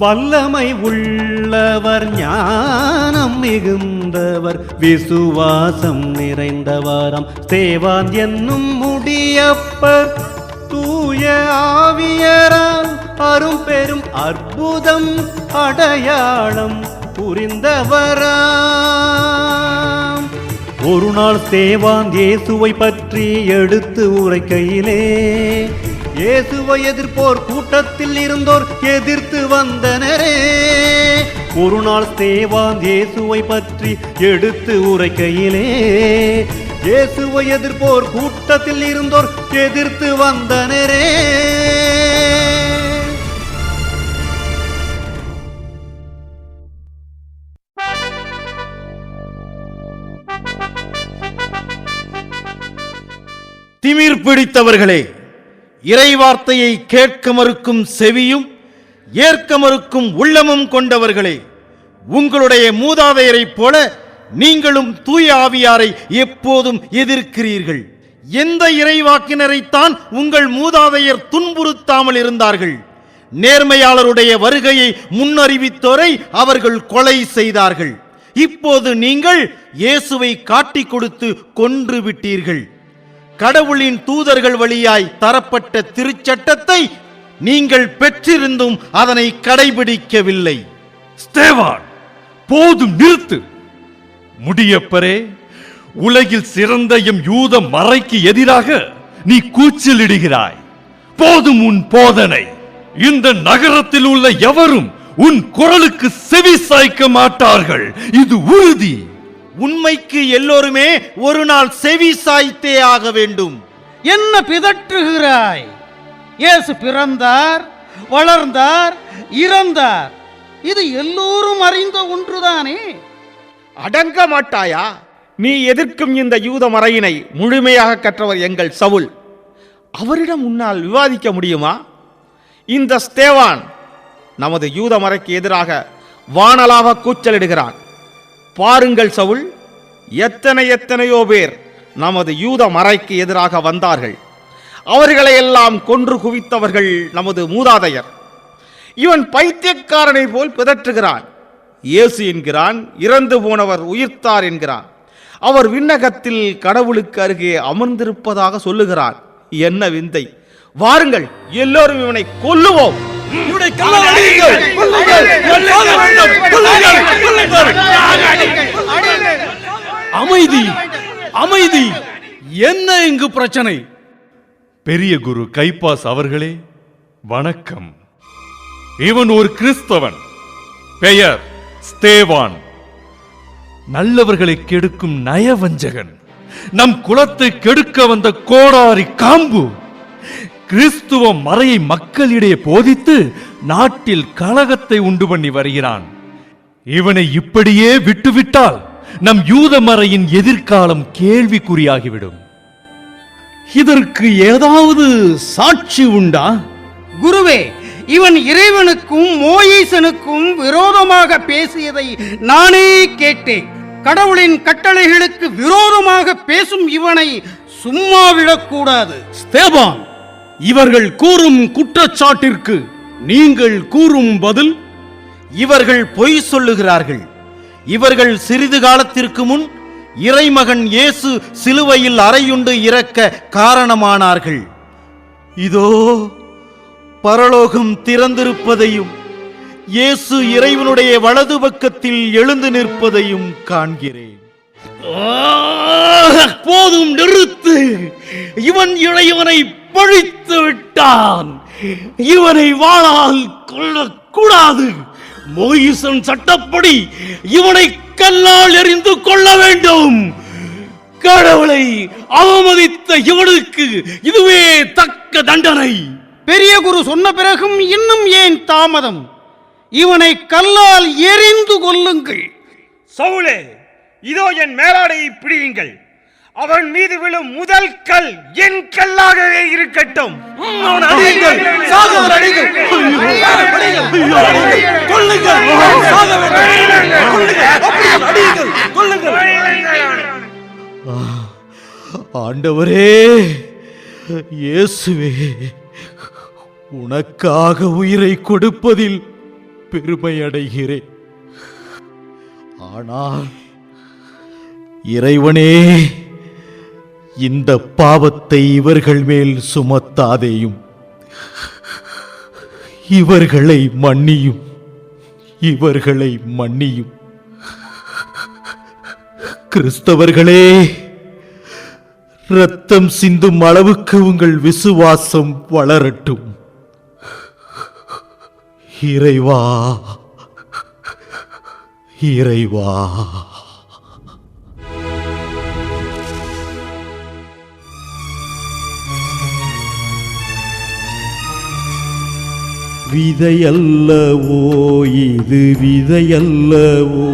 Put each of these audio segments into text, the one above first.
வல்லமை உள்ளவர், ஞானம் மிகுந்தவர், விசுவாசம் நிறைந்தவராம் ஸ்தேவான் என்னும் முடியப்பர், தூய ஆவியரால் அரும் பெரும் அற்புதம் அடையாளம் புரிந்தவராம். ஒரு நாள் ஸ்தேவான் இயேசுவை பற்றி எடுத்து உரைக்கையிலே, இயேசுவை எதிர்ப்போர் கூட்டத்தில் இருந்தோர் எதிர்த்து வந்தனரே. ஒரு நாள் ஸ்தேவான் இயேசுவை பற்றி எடுத்து உரைக்கையிலே, இயேசுவை எதிர்ப்போர் கூட்டத்தில் இருந்தோர் எதிர்த்து வந்தனரே. திமிர் பிடித்தவர்களே, இறைவார்த்தையை கேட்க மறுக்கும் செவியும் ஏற்க மறுக்கும் உள்ளமும் கொண்டவர்களே, உங்களுடைய மூதாதையரைப் போல நீங்களும் தூய ஆவியாரை எப்போதும் எதிர்க்கிறீர்கள். எந்த இறைவாக்கினரைத்தான் உங்கள் மூதாதையர் துன்புறுத்தாமல் இருந்தார்கள்? நேர்மையாளருடைய வருகையை முன்னறிவித்தோரை அவர்கள் கொலை செய்தார்கள். இப்போது நீங்கள் இயேசுவை காட்டிக் கொடுத்து கொன்று விட்டீர்கள். கடவுளின் தூதர்கள் வழியாய் தரப்பட்ட திருச்சட்டத்தை நீங்கள் பெற்றிருந்தும் அதனை கடைபிடிக்கவில்லை. ஸ்தேவான், போதும், நிறுத்து. முடியப்பரே, உலகில் சிறந்த எம் யூத மறைக்கு எதிராக நீ கூச்சலிடுகிறாய். போதும் உன் போதனை. இந்த நகரத்தில் உள்ள எவரும் உன் குரலுக்கு செவி சாய்க்க மாட்டார்கள், இது உறுதி. உண்மைக்கு எல்லோருமே ஒரு நாள் செவி சாய்த்தே ஆக வேண்டும். என்ன பிதற்றுகிறாய்? இயேசு பிறந்தார், வளர்ந்தார், இறந்தார். இது எல்லோரும் அறிந்த ஒன்றுதானே. அடங்க மாட்டாயா? நீ எதிர்க்கும் இந்த யூத மறையினை முழுமையாக கற்றவர் எங்கள் சவுல். அவரிடம் உன்னால் விவாதிக்க முடியுமா? இந்த ஸ்தேவான் நமது யூத மறைக்கு எதிராக வானலாக கூச்சலிடுகிறான். பாருங்கள் சவுல், எத்தனையோ பேர் நமது யூத மறைக்கு எதிராக வந்தார்கள். அவர்களை எல்லாம் கொன்று குவித்தவர்கள் நமது மூதாதையர். இவன் பைத்தியக்காரனை போல் பிதற்றுகிறான். இயேசு என்கிறான், இறந்து போனவர் உயிர்த்தார் என்கிறான். அவர் விண்ணகத்தில் கடவுளுக்கு அருகே அமர்ந்திருப்பதாக சொல்லுகிறான். என்ன விந்தை! வாருங்கள், எல்லோரும் இவனை கொல்லுவோம். அமைதி, அமைதி. என்ன இங்கு பிரச்சனை? பெரிய குரு கைப்பாஸ் அவர்களே, வணக்கம். இவன் ஒரு கிறிஸ்தவன், பெயர் ஸ்தேவான். நல்லவர்களை கெடுக்கும் நயவஞ்சகன், நம் குலத்தை கெடுக்க வந்த கோடாரி காம்பு. கிறிஸ்துவ மறையை மக்களிடையே போதித்து நாட்டில் கலகத்தை உண்டு பண்ணி வருகிறான். இவனை இப்படியே விட்டுவிட்டால் நம் யூத மறையின் எதிர்காலம் கேள்விக்குறியாகிவிடும். இதற்கு ஏதாவது சாட்சி உண்டா? குருவே, இவன் இறைவனுக்கும் மோயிசனுக்கும் விரோதமாக பேசியதை நானே கேட்டேன். கடவுளின் கட்டளைகளுக்கு விரோதமாக பேசும் இவனை சும்மா விடக்கூடாது. ஸ்தேவான், இவர்கள் கூறும் குற்றச்சாட்டிற்கு நீங்கள் கூறும் பதில்? இவர்கள் பொய் சொல்லுகிறார்கள். இவர்கள் சிறிது காலத்திற்கு முன் இறைமகன் இயேசு சிலுவையில் அறையுண்டு இறக்க காரணமானார்கள். இதோ பரலோகம் திறந்திருப்பதையும் இயேசு இறைவனுடைய வலது பக்கத்தில் எழுந்து நிற்பதையும் காண்கிறேன். போதும், நிறுத்து. இவன் இளையவனை பழித்து விட்டான். இவனை வாளால் கொல்லக்கூடாது. மோயிசன் சட்டப்படி இவனை கல்லால் எறிந்து கொள்ள வேண்டும். கடவுளை அவமதித்த இவனுக்கு இதுவே தக்க தண்டனை. பெரிய குரு சொன்ன பிறகும் இன்னும் ஏன் தாமதம்? இவனை கல்லால் எறிந்து கொல்லுங்கள். சவுலே, இதோ என் மேலாடையை பிடியுங்கள். அவன் மீது விழும் முதல் கல் என் கல்லாகவே இருக்கட்டும். ஆண்டவரே இயேசுவே, உனக்காக உயிரை கொடுப்பதில் பெருமை அடைகிறேன். ஆனால் இறைவனே, இந்த பாவத்தை இவர்கள் மேல் சுமத்தாதேயும். இவர்களை மன்னியும், இவர்களை மன்னியும். கிறிஸ்தவர்களே, இரத்தம் சிந்தும் அளவுக்கு உங்கள் விசுவாசம் வளரட்டும். இறைவா, இறைவா. விதையல்லவோ இது, விதையல்லவோ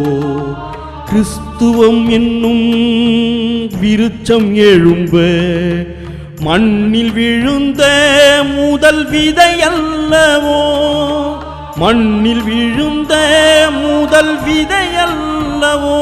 கிறிஸ்துவம் என்னும் விருட்சம் எழும்ப மண்ணில் விழுந்த முதல் விதையல்லவோ, மண்ணில் விழுந்த முதல் விதையல்லவோ.